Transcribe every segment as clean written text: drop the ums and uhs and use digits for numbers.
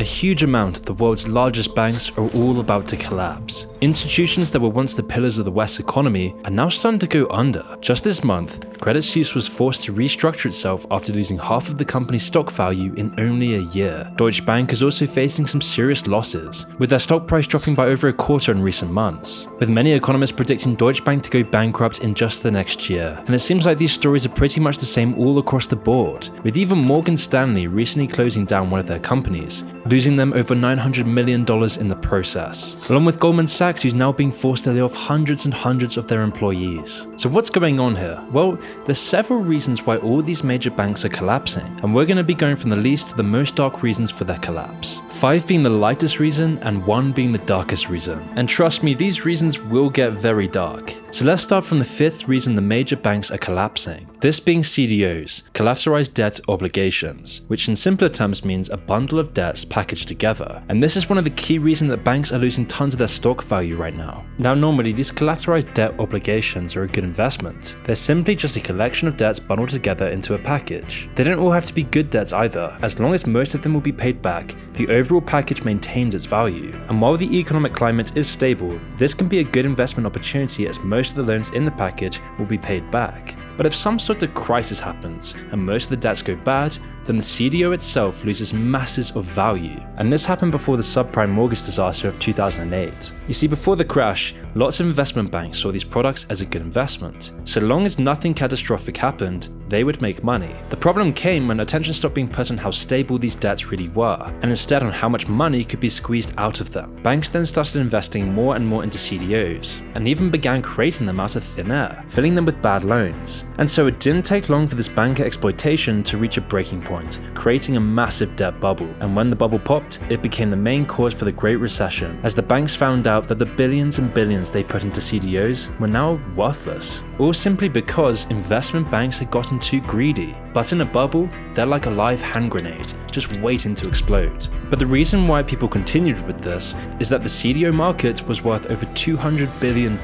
huge amount of the world's largest banks are all about to collapse. Institutions that were once the pillars of the West's economy are now starting to go under. Just this month, Credit Suisse was forced to restructure itself after losing half of the company's stock value in only a year. Deutsche Bank is also facing some serious losses, with their stock price dropping by over a quarter in recent months, with many economists predicting Deutsche Bank to go bankrupt in just the next year. And it seems like these stories are pretty much the same all across the board, with even Morgan Stanley recently closing down one of their companies, losing them over $900 million in the process, along with Goldman Sachs, who's now being forced to lay off hundreds and hundreds of their employees. So what's going on here? Well, there's several reasons why all these major banks are collapsing, and we're going to be going from the least to the most dark reasons for their collapse. 5 being the lightest reason and 1 being the darkest reason. And trust me, these reasons will get very dark. So let's start from the 5th reason the major banks are collapsing. This being CDOs, collateralized debt obligations, which in simpler terms means a bundle of debts packaged together. And this is one of the key reasons that banks are losing tons of their stock value right now. Now normally these collateralized debt obligations are a good investment. They're simply just a collection of debts bundled together into a package. They don't all have to be good debts either. As long as most of them will be paid back, the overall package maintains its value. And while the economic climate is stable, this can be a good investment opportunity as most of the loans in the package will be paid back. But if some sort of crisis happens and most of the debts go bad, then the CDO itself loses masses of value. And this happened before the subprime mortgage disaster of 2008. You see, before the crash, lots of investment banks saw these products as a good investment. So long as nothing catastrophic happened, they would make money. The problem came when attention stopped being put on how stable these debts really were, and instead on how much money could be squeezed out of them. Banks then started investing more and more into CDOs, and even began creating them out of thin air, filling them with bad loans. And so it didn't take long for this banker exploitation to reach a breaking point, creating a massive debt bubble. And when the bubble popped, it became the main cause for the Great Recession, as the banks found out that the billions and billions they put into CDOs were now worthless, all simply because investment banks had gotten too greedy. But in a bubble, they're like a live hand grenade, just waiting to explode. But the reason why people continued with this is that the CDO market was worth over $200 billion.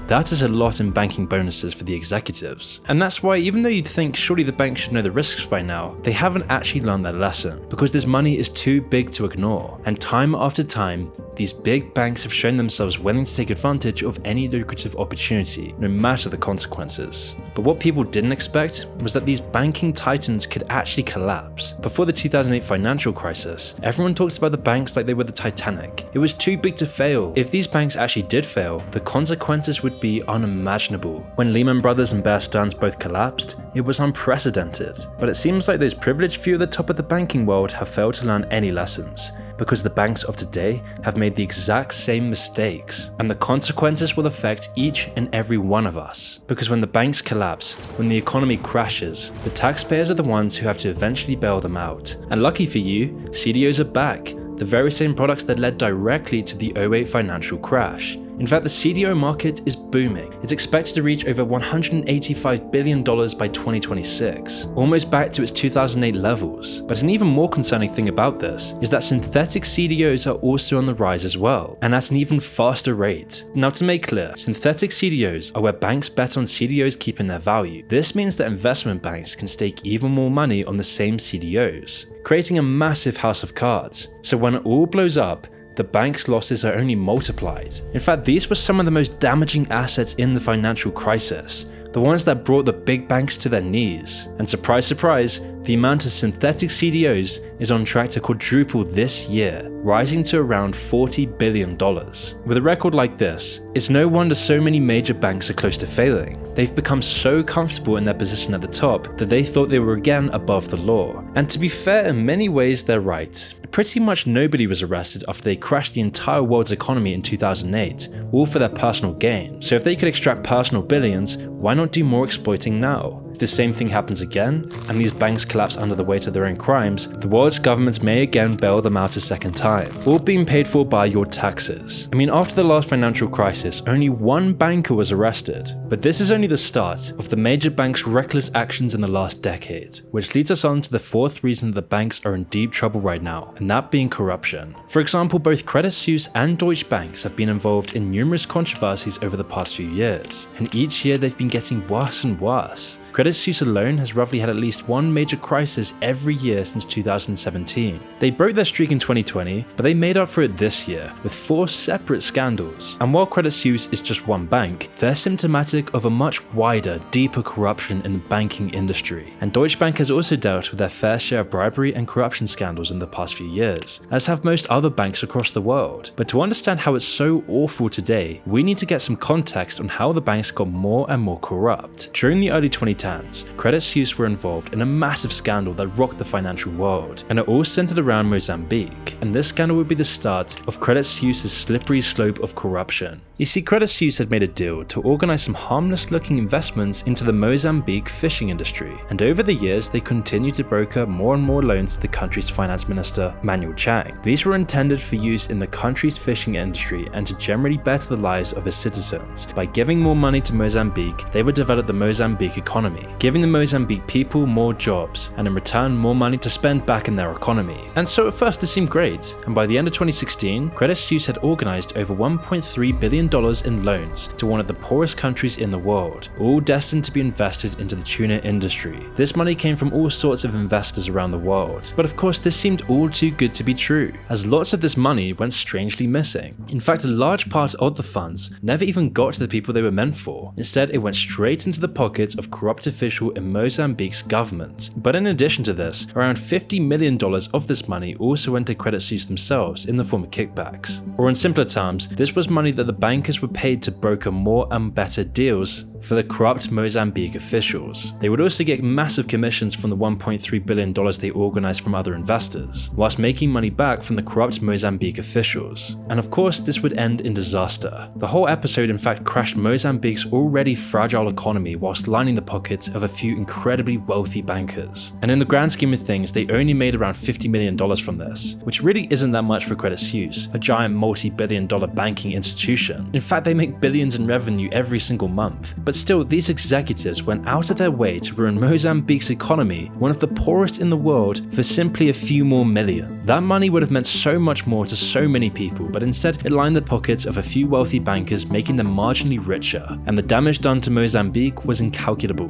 That is a lot in banking bonuses for the executives. And that's why, even though you'd think surely the bank should know the risks by now, they haven't actually learned their lesson, because this money is too big to ignore. And time after time, these big banks have shown themselves willing to take advantage of any lucrative opportunity, no matter the consequences. But what people didn't expect was that these banking titans could actually collapse. Before the 2008 financial crisis, everyone talked about the banks like they were the Titanic. It was too big to fail. If these banks actually did fail, the consequences would be unimaginable. When Lehman Brothers and Bear Stearns both collapsed, it was unprecedented. But it seems like those privileged few at the top of the banking world have failed to learn any lessons, because the banks of today have made the exact same mistakes, and the consequences will affect each and every one of us. Because when the banks collapse, when the economy crashes, the taxpayers are the ones who have to eventually bail them out. And lucky for you, CDOs are back, the very same products that led directly to the 2008 financial crash. In fact, the CDO market is booming. It's expected to reach over $185 billion by 2026, almost back to its 2008 levels. But an even more concerning thing about this is that synthetic CDOs are also on the rise as well, and at an even faster rate. Now, to make clear, synthetic CDOs are where banks bet on CDOs keeping their value. This means that investment banks can stake even more money on the same CDOs, creating a massive house of cards. So when it all blows up, the bank's losses are only multiplied. In fact, these were some of the most damaging assets in the financial crisis, the ones that brought the big banks to their knees. And surprise, surprise, the amount of synthetic CDOs is on track to quadruple this year, rising to around $40 billion. With a record like this, it's no wonder so many major banks are close to failing. They've become so comfortable in their position at the top that they thought they were again above the law. And to be fair, in many ways they're right. Pretty much nobody was arrested after they crashed the entire world's economy in 2008, all for their personal gain. So if they could extract personal billions, why not do more exploiting now? If the same thing happens again, and these banks collapse under the weight of their own crimes, the world's governments may again bail them out a second time, all being paid for by your taxes. I mean, after the last financial crisis, only one banker was arrested, but this is only the start of the major banks' reckless actions in the last decade, which leads us on to the 4th reason that the banks are in deep trouble right now, and that being corruption. For example, both Credit Suisse and Deutsche Bank have been involved in numerous controversies over the past few years, and each year they've been getting worse and worse. Credit Suisse alone has roughly had at least one major crisis every year since 2017. They broke their streak in 2020, but they made up for it this year with 4 separate scandals. And while Credit Suisse is just one bank, they're symptomatic of a much wider, deeper corruption in the banking industry. And Deutsche Bank has also dealt with their fair share of bribery and corruption scandals in the past few years, as have most other banks across the world. But to understand how it's so awful today, we need to get some context on how the banks got more and more corrupt. During the early 2010s, Credit Suisse were involved in a massive scandal that rocked the financial world, and it all centered around Mozambique. And this scandal would be the start of Credit Suisse's slippery slope of corruption. You see, Credit Suisse had made a deal to organize some harmless-looking investments into the Mozambique fishing industry, and over the years they continued to broker more and more loans to the country's finance minister, Manuel Chang. These were intended for use in the country's fishing industry and to generally better the lives of its citizens. By giving more money to Mozambique, they would develop the Mozambique economy, giving the Mozambique people more jobs, and in return more money to spend back in their economy. And so at first this seemed great, and by the end of 2016, Credit Suisse had organized over $1.3 billion in loans to one of the poorest countries in the world, all destined to be invested into the tuna industry. This money came from all sorts of investors around the world, but of course this seemed all too good to be true, as lots of this money went strangely missing. In fact, a large part of the funds never even got to the people they were meant for. Instead, it went straight into the pockets of corrupt officials in Mozambique's government. But in addition to this, around $50 million of this money also went to Credit Suisse themselves in the form of kickbacks. Or in simpler terms, this was money that the bankers were paid to broker more and better deals for the corrupt Mozambique officials. They would also get massive commissions from the $1.3 billion they organized from other investors, whilst making money back from the corrupt Mozambique officials. And of course, this would end in disaster. The whole episode in fact crashed Mozambique's already fragile economy whilst lining the pockets of a few incredibly wealthy bankers. And in the grand scheme of things, they only made around $50 million from this, which really isn't that much for Credit Suisse, a giant multi-billion-dollar banking institution. In fact, they make billions in revenue every single month. But still, these executives went out of their way to ruin Mozambique's economy, one of the poorest in the world, for simply a few more million. That money would have meant so much more to so many people, but instead it lined the pockets of a few wealthy bankers, making them marginally richer, and the damage done to Mozambique was incalculable.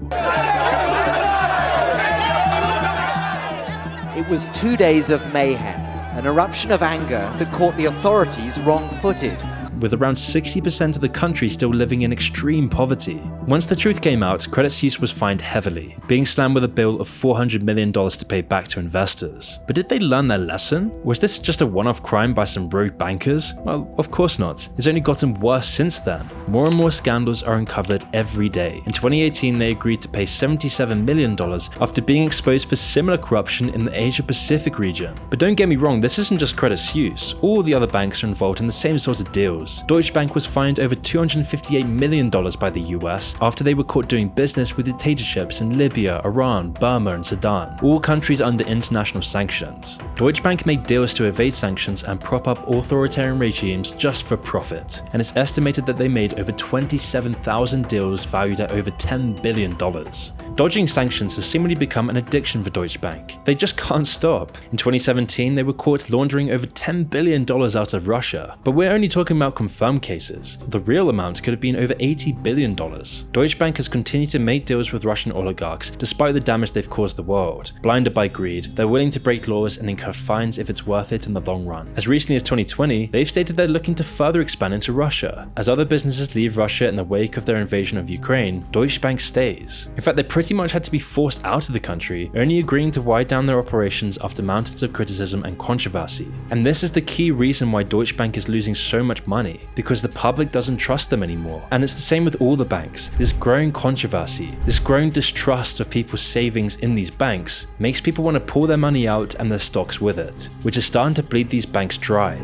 It was 2 days of mayhem, an eruption of anger that caught the authorities wrong-footed. With around 60% of the country still living in extreme poverty. Once the truth came out, Credit Suisse was fined heavily, being slammed with a bill of $400 million to pay back to investors. But did they learn their lesson? Was this just a one-off crime by some rogue bankers? Well, of course not. It's only gotten worse since then. More and more scandals are uncovered every day. In 2018, they agreed to pay $77 million after being exposed for similar corruption in the Asia-Pacific region. But don't get me wrong, this isn't just Credit Suisse. All the other banks are involved in the same sort of deals. Deutsche Bank was fined over $258 million by the US after they were caught doing business with dictatorships in Libya, Iran, Burma, and Sudan, all countries under international sanctions. Deutsche Bank made deals to evade sanctions and prop up authoritarian regimes just for profit, and it's estimated that they made over 27,000 deals valued at over $10 billion. Dodging sanctions has seemingly become an addiction for Deutsche Bank. They just can't stop. In 2017, they were caught laundering over $10 billion out of Russia. But we're only talking about confirmed cases. The real amount could have been over $80 billion. Deutsche Bank has continued to make deals with Russian oligarchs despite the damage they've caused the world. Blinded by greed, they're willing to break laws and incur fines if it's worth it in the long run. As recently as 2020, they've stated they're looking to further expand into Russia. As other businesses leave Russia in the wake of their invasion of Ukraine, Deutsche Bank stays. In fact, they pretty much had to be forced out of the country, only agreeing to wind down their operations after mountains of criticism and controversy. And this is the key reason why Deutsche Bank is losing so much money, because the public doesn't trust them anymore. And it's the same with all the banks. This growing controversy, this growing distrust of people's savings in these banks makes people want to pull their money out and their stocks with it, which is starting to bleed these banks dry.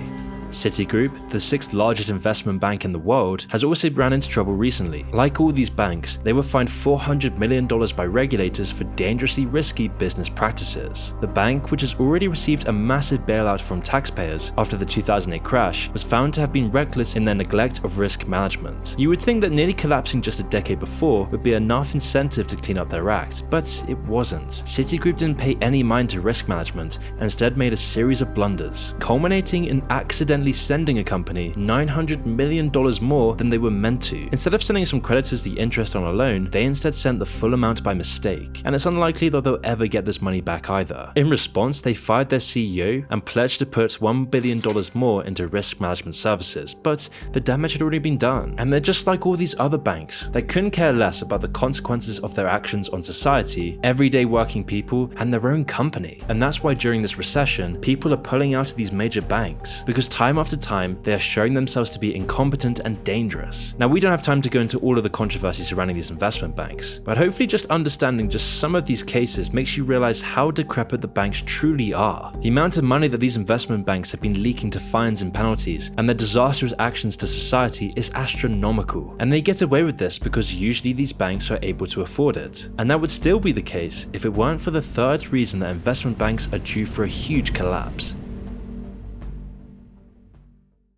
Citigroup, the 6th largest investment bank in the world, has also ran into trouble recently. Like all these banks, they were fined $400 million by regulators for dangerously risky business practices. The bank, which has already received a massive bailout from taxpayers after the 2008 crash, was found to have been reckless in their neglect of risk management. You would think that nearly collapsing just a decade before would be enough incentive to clean up their act, but it wasn't. Citigroup didn't pay any mind to risk management and instead made a series of blunders, culminating in accidentally accidentally sending a company $900 million more than they were meant to. Instead of sending some creditors the interest on a loan, they instead sent the full amount by mistake, and it's unlikely that they'll ever get this money back either. In response, they fired their CEO and pledged to put $1 billion more into risk management services, but the damage had already been done. And they're just like all these other banks. They couldn't care less about the consequences of their actions on society, everyday working people, and their own company. And that's why during this recession, people are pulling out of these major banks, because time after time, they are showing themselves to be incompetent and dangerous. Now, we don't have time to go into all of the controversy surrounding these investment banks, but hopefully just understanding just some of these cases makes you realize how decrepit the banks truly are. The amount of money that these investment banks have been leaking to fines and penalties, and their disastrous actions to society is astronomical. And they get away with this because usually these banks are able to afford it. And that would still be the case if it weren't for the third reason that investment banks are due for a huge collapse.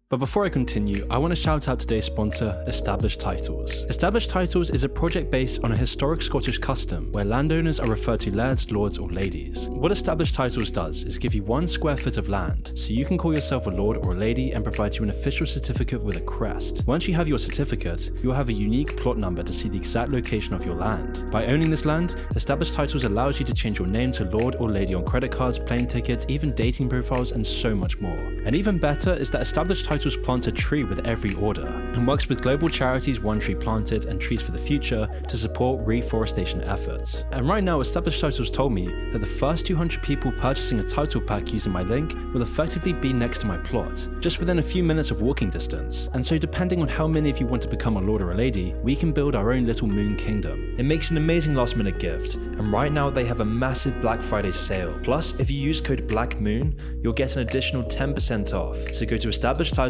But before I continue, I want to shout out today's sponsor, Established Titles. Established Titles is a project based on a historic Scottish custom where landowners are referred to lairds, lords, or ladies. What Established Titles does is give you 1 square foot of land, so you can call yourself a lord or a lady and provide you an official certificate with a crest. Once you have your certificate, you'll have a unique plot number to see the exact location of your land. By owning this land, Established Titles allows you to change your name to lord or lady on credit cards, plane tickets, even dating profiles, and so much more. And even better is that Established Titles plants a tree with every order and works with global charities One Tree Planted and Trees for the Future to support reforestation efforts. And right now, Established Titles told me that the first 200 people purchasing a title pack using my link will effectively be next to my plot, just within a few minutes of walking distance. And so depending on how many of you want to become a lord or a lady, we can build our own little moon kingdom. It makes an amazing last minute gift, and right now they have a massive Black Friday sale. Plus, if you use code BLACKMOON, you'll get an additional 10% off. So go to establishedtitles.com/blackmoon.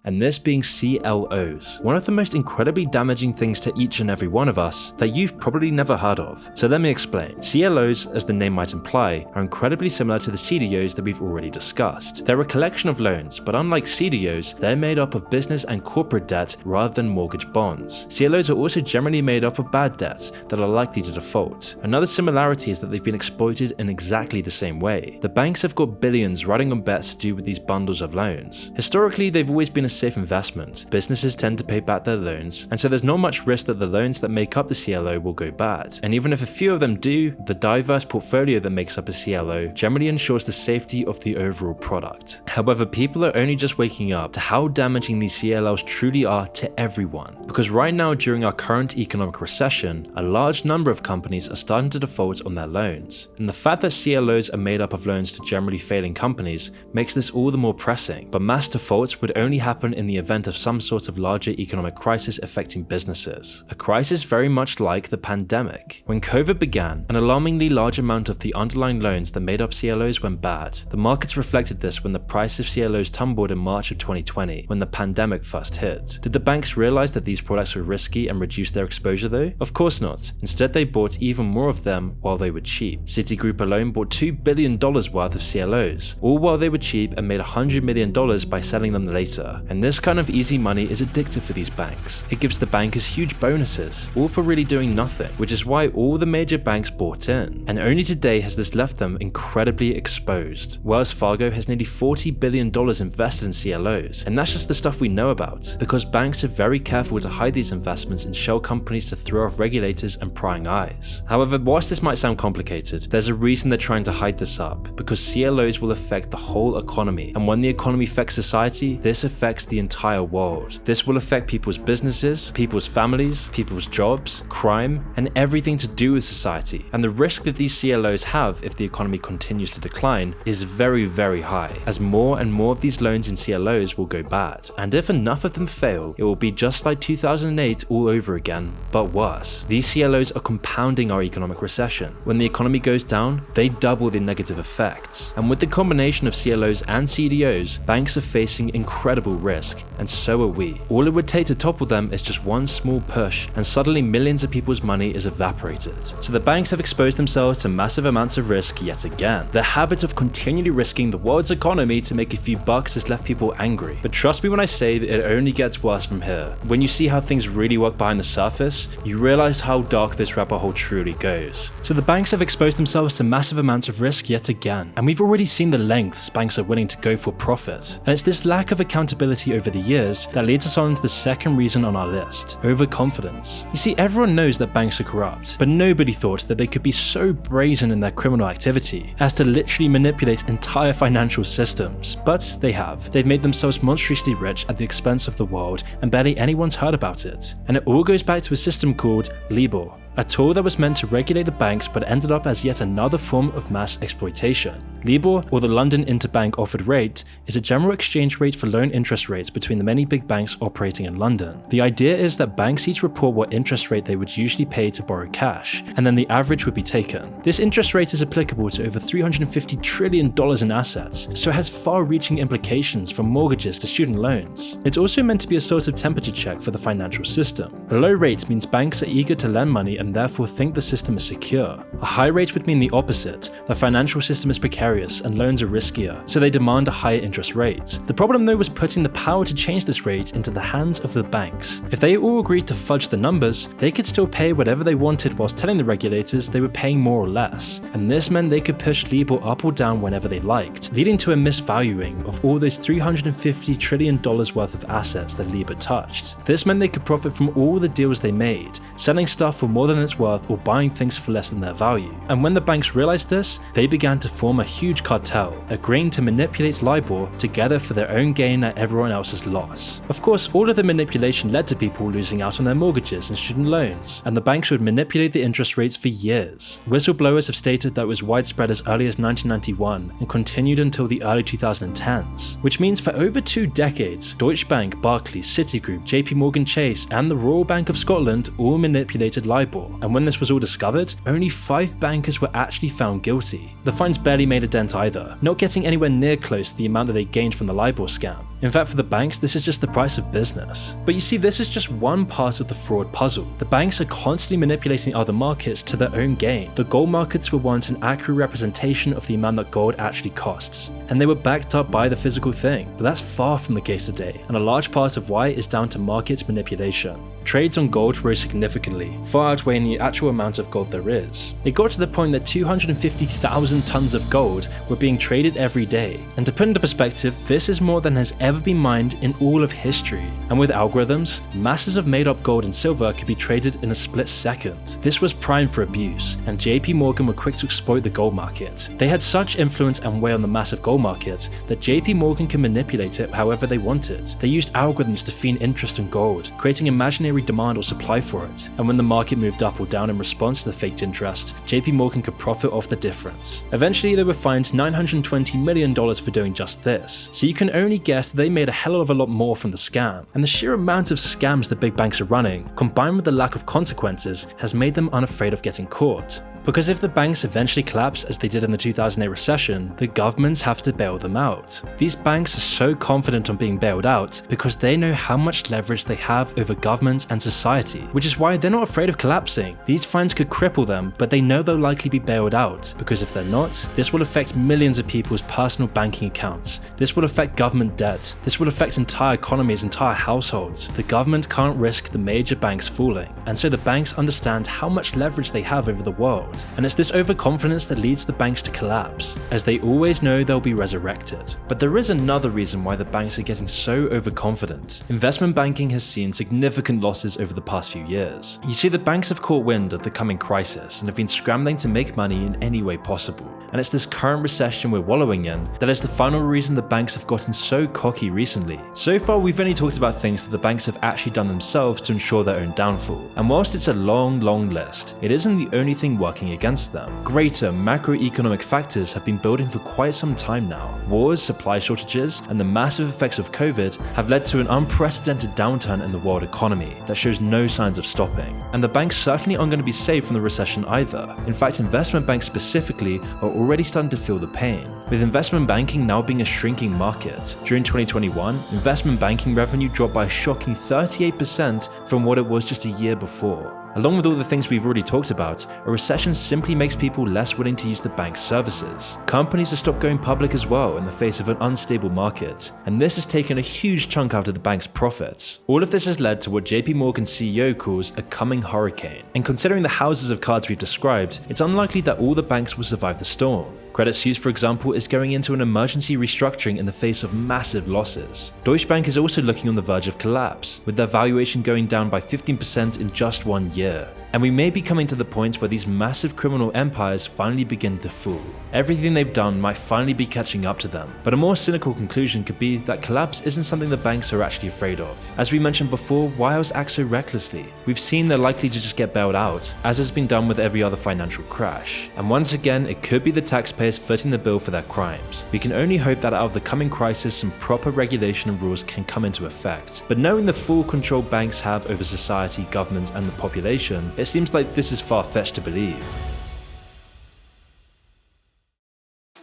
And this being CLOs, one of the most incredibly damaging things to each and every one of us that you've probably never heard of. So let me explain. CLOs, as the name might imply, are incredibly similar to the CDOs that we've already discussed. They're a collection of loans, but unlike CDOs, they're made up of business and corporate debt rather than mortgage bonds. CLOs are also generally made up of bad debts that are likely to default. Another similarity is that they've been exploited in exactly the same way. The banks have got billions riding on bets to do with these bundles of loans. Historically, they've always been a safe investment. Businesses tend to pay back their loans, and so there's not much risk that the loans that make up the CLO will go bad. And even if a few of them do, the diverse portfolio that makes up a CLO generally ensures the safety of the overall product. However, people are only just waking up to how damaging these CLOs truly are to everyone. Because right now, during our current economic recession, a large number of companies are starting to default on their loans. And the fact that CLOs are made up of loans to generally failing companies makes this all the more pressing. But mass defaults would only happen in the event of some sort of larger economic crisis affecting businesses. A crisis very much like the pandemic. When COVID began, an alarmingly large amount of the underlying loans that made up CLOs went bad. The markets reflected this when the price of CLOs tumbled in March of 2020, when the pandemic first hit. Did the banks realize that these products were risky and reduce their exposure though? Of course not. Instead, they bought even more of them while they were cheap. Citigroup alone bought $2 billion worth of CLOs, all while they were cheap, and made $100 million by selling them later. And this kind of easy money is addictive for these banks. It gives the bankers huge bonuses, all for really doing nothing, which is why all the major banks bought in. And only today has this left them incredibly exposed. Wells Fargo has nearly $40 billion invested in CLOs, and that's just the stuff we know about, because banks are very careful to hide these investments and shell companies to throw off regulators and prying eyes. However, whilst this might sound complicated, there's a reason they're trying to hide this up, because CLOs will affect the whole economy, and when the economy affects society, this affects the entire world. This will affect people's businesses, people's families, people's jobs, crime, and everything to do with society. And the risk that these CLOs have if the economy continues to decline is very, very high, as more and more of these loans in CLOs will go bad. And if enough of them fail, it will be just like 2008 all over again, but worse. These CLOs are compounding our economic recession. When the economy goes down, they double the negative effects. And with the combination of CLOs and CDOs, banks are facing incredible risk, and so are we. All it would take to topple them is just one small push, and suddenly millions of people's money is evaporated. So the banks have exposed themselves to massive amounts of risk yet again. Their habit of continually risking the world's economy to make a few bucks has left people angry. But trust me when I say that it only gets worse from here. When you see how things really work behind the surface, you realize how dark this rabbit hole truly goes. So the banks have exposed themselves to massive amounts of risk yet again, and we've already seen the lengths banks are willing to go for profit. And it's this lack of accountability over the years that leads us on to the second reason on our list: overconfidence. You see, everyone knows that banks are corrupt, but nobody thought that they could be so brazen in their criminal activity as to literally manipulate entire financial systems. But they have. They've made themselves monstrously rich at the expense of the world, and barely anyone's heard about it. And it all goes back to a system called LIBOR, a tool that was meant to regulate the banks but ended up as yet another form of mass exploitation. LIBOR, or the London Interbank Offered Rate, is a general exchange rate for loan interest rates between the many big banks operating in London. The idea is that banks each report what interest rate they would usually pay to borrow cash, and then the average would be taken. This interest rate is applicable to over $350 trillion in assets, so it has far-reaching implications from mortgages to student loans. It's also meant to be a sort of temperature check for the financial system. A low rate means banks are eager to lend money and therefore think the system is secure. A high rate would mean the opposite: the financial system is precarious and loans are riskier, so they demand a higher interest rate. The problem though was putting the power to change this rate into the hands of the banks. If they all agreed to fudge the numbers, they could still pay whatever they wanted whilst telling the regulators they were paying more or less, and this meant they could push LIBOR up or down whenever they liked, leading to a misvaluing of all those $350 trillion worth of assets that LIBOR touched. This meant they could profit from all the deals they made, selling stuff for more than it's worth or buying things for less than their value. And when the banks realized this, they began to form a huge cartel, agreeing to manipulate LIBOR together for their own gain at everyone else's loss. Of course, all of the manipulation led to people losing out on their mortgages and student loans, and the banks would manipulate the interest rates for years. Whistleblowers have stated that it was widespread as early as 1991 and continued until the early 2010s, which means for over 2 decades, Deutsche Bank, Barclays, Citigroup, JP Morgan Chase, and the Royal Bank of Scotland all manipulated LIBOR, and when this was all discovered, only 5 bankers were actually found guilty. The fines barely made a dent either, not getting anywhere near close to the amount that they gained from the LIBOR scam. In fact, for the banks, this is just the price of business. But you see, this is just one part of the fraud puzzle. The banks are constantly manipulating other markets to their own gain. The gold markets were once an accurate representation of the amount that gold actually costs, and they were backed up by the physical thing, but that's far from the case today, and a large part of why is down to market manipulation. Trades on gold rose significantly, far outweighing the actual amount of gold there is. It got to the point that 250,000 tons of gold were being traded every day, and to put into perspective, this is more than has ever been mined in all of history. And with algorithms, masses of made-up gold and silver could be traded in a split second. This was prime for abuse, and JP Morgan were quick to exploit the gold market. They had such influence and weight on the massive gold market that JP Morgan could manipulate it however they wanted. They used algorithms to feign interest in gold, creating imaginary demand or supply for it, and when the market moved up or down in response to the faked interest, JP Morgan could profit off the difference. Eventually, they were fined $920 million for doing just this, so you can only guess that they made a hell of a lot more from the scam, and the sheer amount of scams the big banks are running, combined with the lack of consequences, has made them unafraid of getting caught. Because if the banks eventually collapse as they did in the 2008 recession, the governments have to bail them out. These banks are so confident on being bailed out because they know how much leverage they have over governments and society, which is why they're not afraid of collapsing. These fines could cripple them, but they know they'll likely be bailed out, because if they're not, this will affect millions of people's personal banking accounts. This will affect government debt. This will affect entire economies, entire households. The government can't risk the major banks falling, and so the banks understand how much leverage they have over the world. And it's this overconfidence that leads the banks to collapse, as they always know they'll be resurrected. But there is another reason why the banks are getting so overconfident. Investment banking has seen significant losses over the past few years. You see, the banks have caught wind of the coming crisis and have been scrambling to make money in any way possible. And it's this current recession we're wallowing in that is the final reason the banks have gotten so cocky recently. So far, we've only talked about things that the banks have actually done themselves to ensure their own downfall. And whilst it's a long list, it isn't the only thing working working against them. Greater macroeconomic factors have been building for quite some time now. Wars, supply shortages, and the massive effects of COVID have led to an unprecedented downturn in the world economy that shows no signs of stopping. And the banks certainly aren't going to be safe from the recession either. In fact, investment banks specifically are already starting to feel the pain, with investment banking now being a shrinking market. During 2021, investment banking revenue dropped by a shocking 38% from what it was just a year before. Along with all the things we've already talked about, a recession simply makes people less willing to use the bank's services. Companies have stopped going public as well in the face of an unstable market, and this has taken a huge chunk out of the bank's profits. All of this has led to what JP Morgan's CEO calls a coming hurricane. And considering the houses of cards we've described, it's unlikely that all the banks will survive the storm. Credit Suisse, for example, is going into an emergency restructuring in the face of massive losses. Deutsche Bank is also looking on the verge of collapse, with their valuation going down by 15% in just 1 year. And we may be coming to the point where these massive criminal empires finally begin to fall. Everything they've done might finally be catching up to them. But a more cynical conclusion could be that collapse isn't something the banks are actually afraid of. As we mentioned before, why else act so recklessly? We've seen they're likely to just get bailed out, as has been done with every other financial crash. And once again, it could be the taxpayers footing the bill for their crimes. We can only hope that out of the coming crisis, some proper regulation and rules can come into effect. But knowing the full control banks have over society, governments, and the population, it seems like this is far-fetched to believe.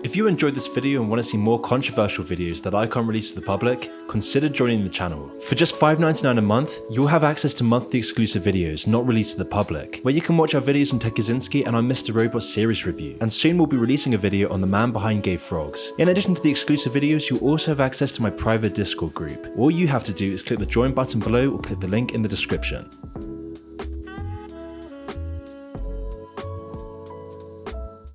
If you enjoyed this video and want to see more controversial videos that I can't release to the public, consider joining the channel. For just $5.99 a month, you'll have access to monthly exclusive videos not released to the public, where you can watch our videos on Ted Kaczynski and our Mr. Robot series review, and soon we'll be releasing a video on the man behind gay frogs. In addition to the exclusive videos, you'll also have access to my private Discord group. All you have to do is click the join button below or click the link in the description.